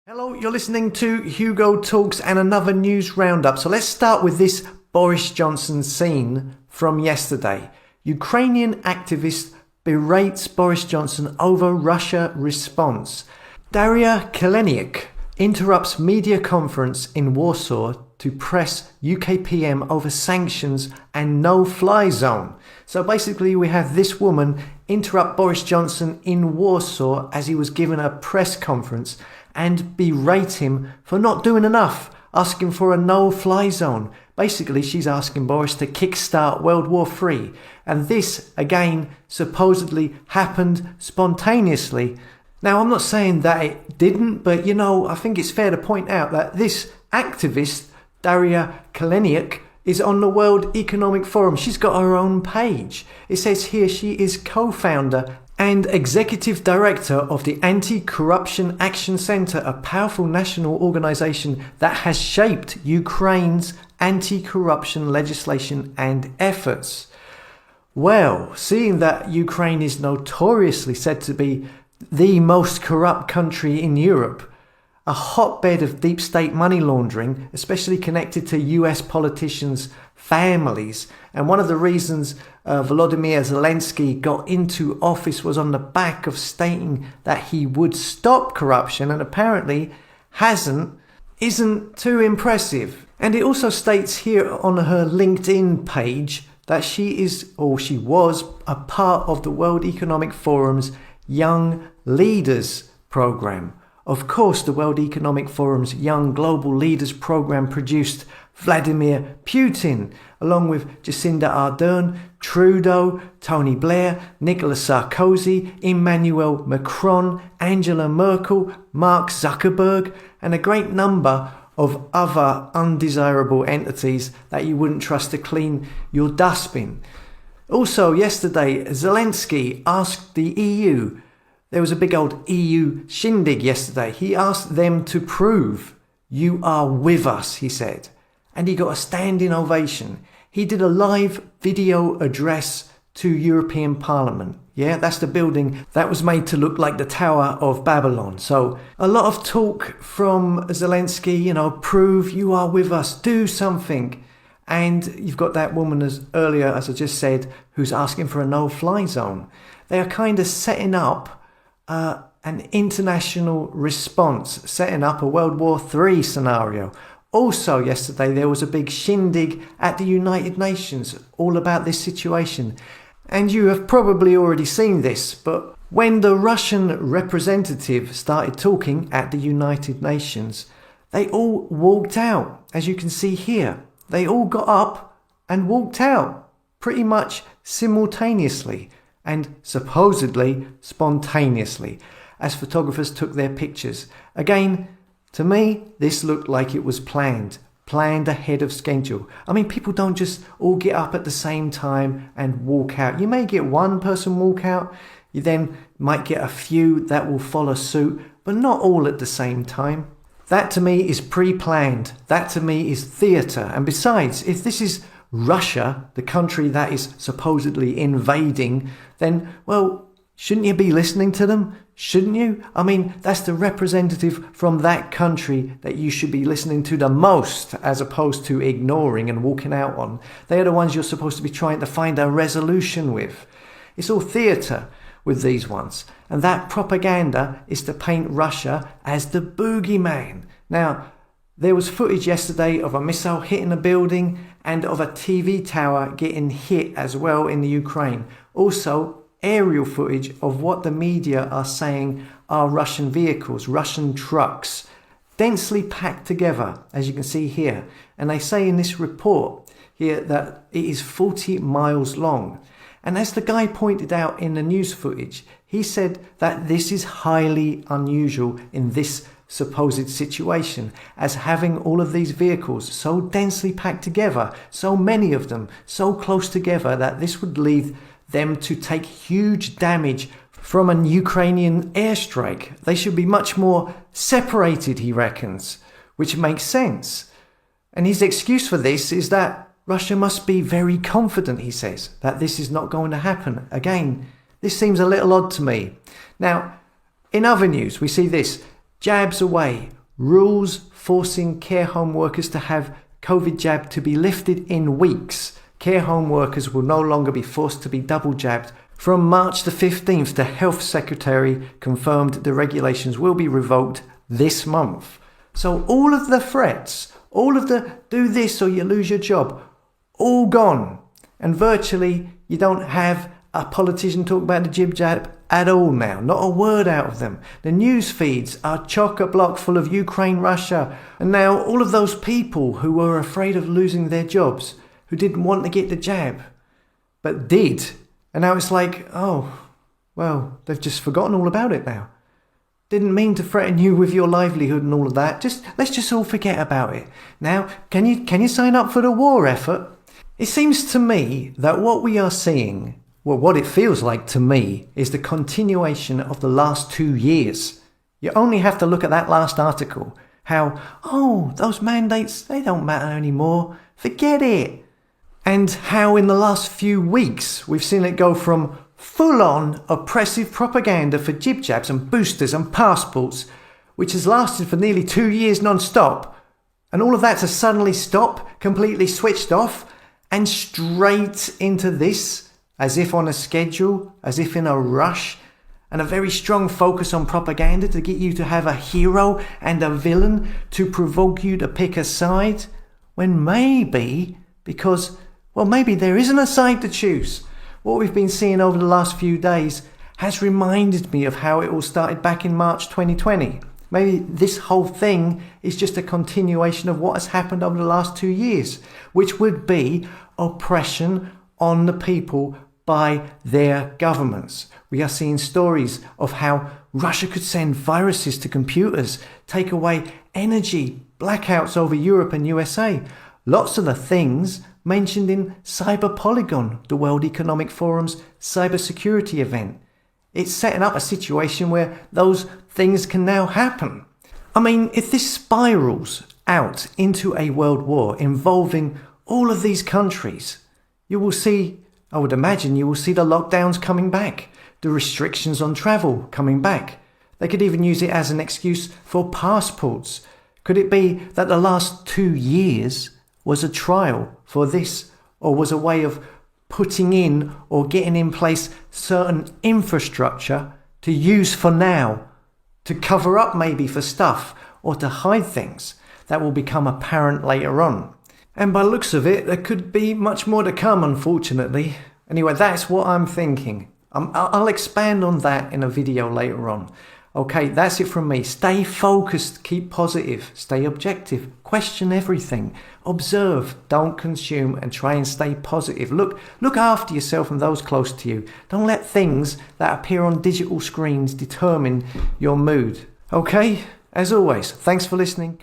Hello, you're listening to Hugo Talks and another news roundup. So let's start with this Boris Johnson scene from yesterday. Ukrainian activist berates Boris Johnson over Russia response. Daria Kaleniuk interrupts media conference in Warsaw to press UK PM over sanctions and no-fly zone. So basically we have this woman interrupt Boris Johnson in Warsaw as he was given a press conference and berate him for not doing enough, asking for a no-fly zone. Basically, she's asking Boris to kickstart World War III. And this, again, supposedly happened spontaneously. Now, I'm not saying that it didn't, but, I think it's fair to point out that this activist, Daria Kaleniuk, is on the World Economic Forum. She's got her own page. It says here she is co-founder and executive director of the Anti-Corruption Action Center, a powerful national organization that has shaped Ukraine's anti-corruption legislation and efforts. Well, seeing that Ukraine is notoriously said to be the most corrupt country in Europe, a hotbed of deep state money laundering, especially connected to US politicians' families. And one of the reasons Volodymyr Zelensky got into office was on the back of stating that he would stop corruption, and apparently isn't too impressive. And it also states here on her LinkedIn page that she was a part of the World Economic Forum's Young Leaders program. Of course, the World Economic Forum's Young Global Leaders program produced Vladimir Putin, along with Jacinda Ardern, Trudeau, Tony Blair, Nicolas Sarkozy, Emmanuel Macron, Angela Merkel, Mark Zuckerberg, and a great number of other undesirable entities that you wouldn't trust to clean your dustbin. Also, yesterday, Zelensky asked the EU. There was a big old EU shindig yesterday. He asked them to prove you are with us, he said. And he got a standing ovation. He did a live video address to European Parliament. Yeah, that's the building that was made to look like the Tower of Babylon. So a lot of talk from Zelensky, prove you are with us, do something. And you've got that woman as I just said, who's asking for a no-fly zone. They are kind of setting up an international response, setting up a World War III scenario. Also yesterday there was a big shindig at the United Nations all about this situation. And you have probably already seen this, but when the Russian representative started talking at the United Nations, they all walked out, as you can see here. They all got up and walked out pretty much simultaneously and supposedly spontaneously as photographers took their pictures. Again, to me, this looked like it was planned ahead of schedule. I mean, people don't just all get up at the same time and walk out. You may get one person walk out, you then might get a few that will follow suit, but not all at the same time. That to me is pre-planned. That to me is theatre. And besides, if this is Russia, the country that is supposedly invading, then, well, shouldn't you be listening to them? Shouldn't you? I mean, that's the representative from that country that you should be listening to the most, as opposed to ignoring and walking out on. They are the ones you're supposed to be trying to find a resolution with. It's all theatre with these ones. And that propaganda is to paint Russia as the boogeyman. Now, there was footage yesterday of a missile hitting a building and of a TV tower getting hit as well in the Ukraine. Also, aerial footage of what the media are saying are Russian vehicles, Russian trucks, densely packed together, as you can see here. And they say in this report here that it is 40 miles long. And as the guy pointed out in the news footage, he said that this is highly unusual in this supposed situation, as having all of these vehicles so densely packed together, so many of them, so close together, that this would lead them to take huge damage from an Ukrainian airstrike. They should be much more separated, he reckons, which makes sense. And his excuse for this is that Russia must be very confident, he says, that this is not going to happen. Again, this seems a little odd to me. Now, in other news, we see this. Jabs away. rules forcing care home workers to have COVID jab to be lifted in weeks. Care home workers will no longer be forced to be double jabbed. From March the 15th, the Health Secretary confirmed the regulations will be revoked this month. So all of the threats, all of the do this or you lose your job, all gone. And virtually you don't have a politician talk about the jib jab at all now. Not a word out of them. The news feeds are chock-a-block full of Ukraine, Russia. And now all of those people who were afraid of losing their jobs, who didn't want to get the jab, but did. And now it's like, oh, well, they've just forgotten all about it now. Didn't mean to threaten you with your livelihood and all of that. Let's just all forget about it. Now, can you sign up for the war effort? It seems to me that what we are seeing, well, what it feels like to me, is the continuation of the last 2 years. You only have to look at that last article. How, oh, those mandates, they don't matter anymore. Forget it. And how in the last few weeks we've seen it go from full-on oppressive propaganda for jib jabs and boosters and passports, which has lasted for nearly 2 years non-stop, and all of that to suddenly stop, completely switched off, and straight into this, as if on a schedule, as if in a rush, and a very strong focus on propaganda to get you to have a hero and a villain to provoke you to pick a side, when maybe, because, well, maybe there isn't a side to choose. What we've been seeing over the last few days has reminded me of how it all started back in March 2020. Maybe this whole thing is just a continuation of what has happened over the last 2 years, which would be oppression on the people by their governments. We are seeing stories of how Russia could send viruses to computers, take away energy, blackouts over Europe and USA. Lots of the things mentioned in Cyber Polygon, the World Economic Forum's cybersecurity event. It's setting up a situation where those things can now happen. I mean, if this spirals out into a world war involving all of these countries, you will see, I would imagine, you will see the lockdowns coming back, the restrictions on travel coming back. They could even use it as an excuse for passports. Could it be that the last 2 years was a trial for this, or was a way of putting in or getting in place certain infrastructure to use for now, to cover up maybe for stuff, or to hide things that will become apparent later on? And by the looks of it, there could be much more to come, unfortunately. Anyway, that's what I'm thinking. I'll expand on that in a video later on. Okay, that's it from me. Stay focused, keep positive, stay objective, question everything, observe, don't consume, and try and stay positive. Look after yourself and those close to you. Don't let things that appear on digital screens determine your mood. Okay, as always, thanks for listening.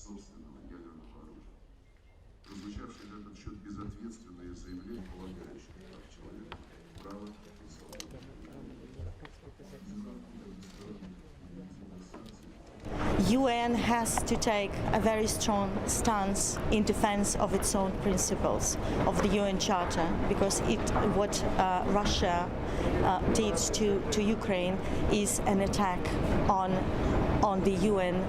Собственного ядерного оружия. Прозвучавшие на этот счет безответственные заявления, полагающие прав человека, право и свободу. UN has to take a very strong stance in defense of its own principles, of the UN Charter, because what Russia did to Ukraine is an attack on the UN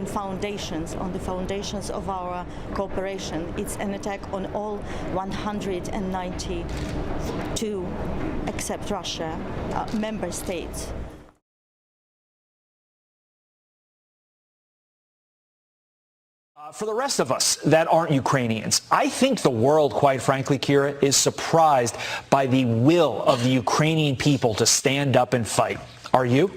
foundations, on the foundations of our cooperation. It's an attack on all 192, except Russia, member states. For the rest of us that aren't Ukrainians, I think the world, quite frankly, Kira, is surprised by the will of the Ukrainian people to stand up and fight. Are you?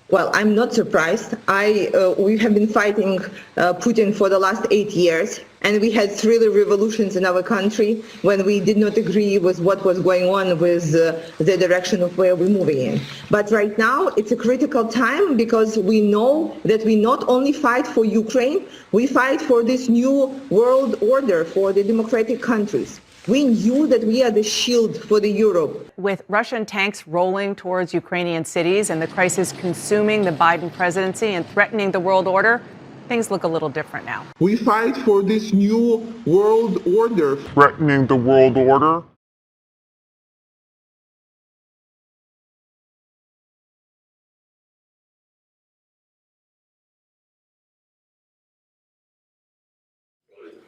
Well, I'm not surprised. We have been fighting Putin for the last 8 years, and we had 3 revolutions in our country when we did not agree with what was going on with the direction of where we're moving in. But right now, it's a critical time because we know that we not only fight for Ukraine, we fight for this new world order for the democratic countries. We knew that we are the shield for the Europe. With Russian tanks rolling towards Ukrainian cities and the crisis consuming the Biden presidency and threatening the world order, things look a little different now. We fight for this new world order. Threatening the world order.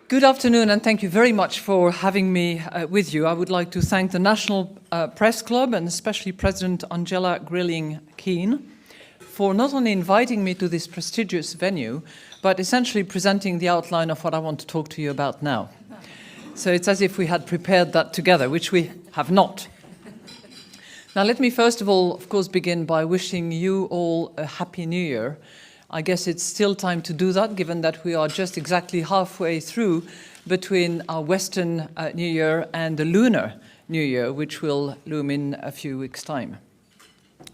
Good afternoon, and thank you very much for having me with you. I would like to thank the National Press Club and especially President Angela Grilling-Keane for not only inviting me to this prestigious venue, but essentially presenting the outline of what I want to talk to you about now. So it's as if we had prepared that together, which we have not. Now, let me first of all, of course, begin by wishing you all a Happy New Year. I guess it's still time to do that, given that we are just exactly halfway through between our Western New Year and the Lunar New Year, which will loom in a few weeks' time.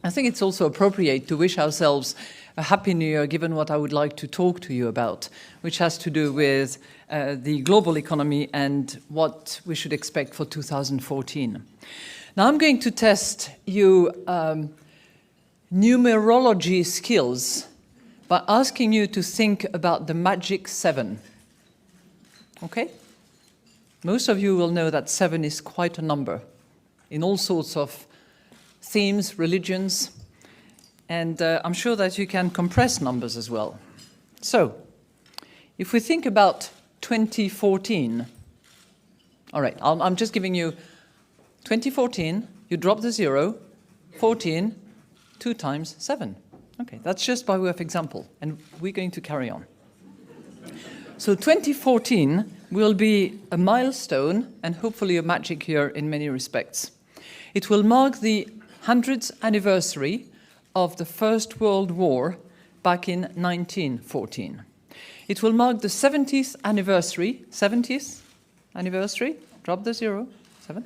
I think it's also appropriate to wish ourselves a Happy New Year, given what I would like to talk to you about, which has to do with the global economy and what we should expect for 2014. Now, I'm going to test you numerology skills by asking you to think about the magic 7. Okay? Most of you will know that 7 is quite a number in all sorts of themes, religions, and I'm sure that you can compress numbers as well. So, if we think about 2014, all right, I'm just giving you 2014, you drop the 0, 14, 2 times 7. Okay, that's just by way of example, and we're going to carry on. So 2014 will be a milestone and hopefully a magic year in many respects. It will mark the 100th anniversary of the First World War back in 1914. It will mark the 70th anniversary, drop the 0, 7,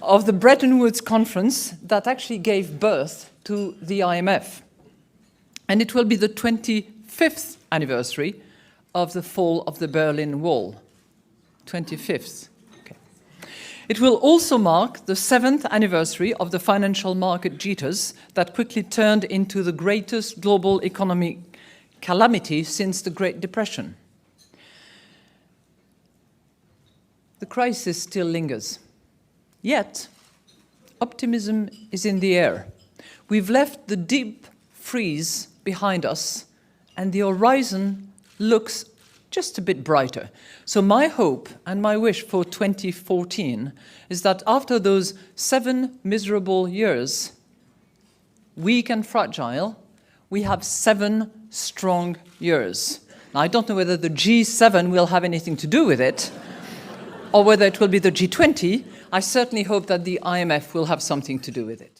of the Bretton Woods Conference that actually gave birth to the IMF. And it will be the 25th anniversary of the fall of the Berlin Wall. 25th. Okay. It will also mark the 7th anniversary of the financial market jitters that quickly turned into the greatest global economic calamity since the Great Depression. The crisis still lingers. Yet, optimism is in the air. We've left the deep freeze behind us, and the horizon looks just a bit brighter. So my hope and my wish for 2014 is that after those 7 miserable years, weak and fragile, we have 7 strong years. Now, I don't know whether the G7 will have anything to do with it, or whether it will be the G20. I certainly hope that the IMF will have something to do with it.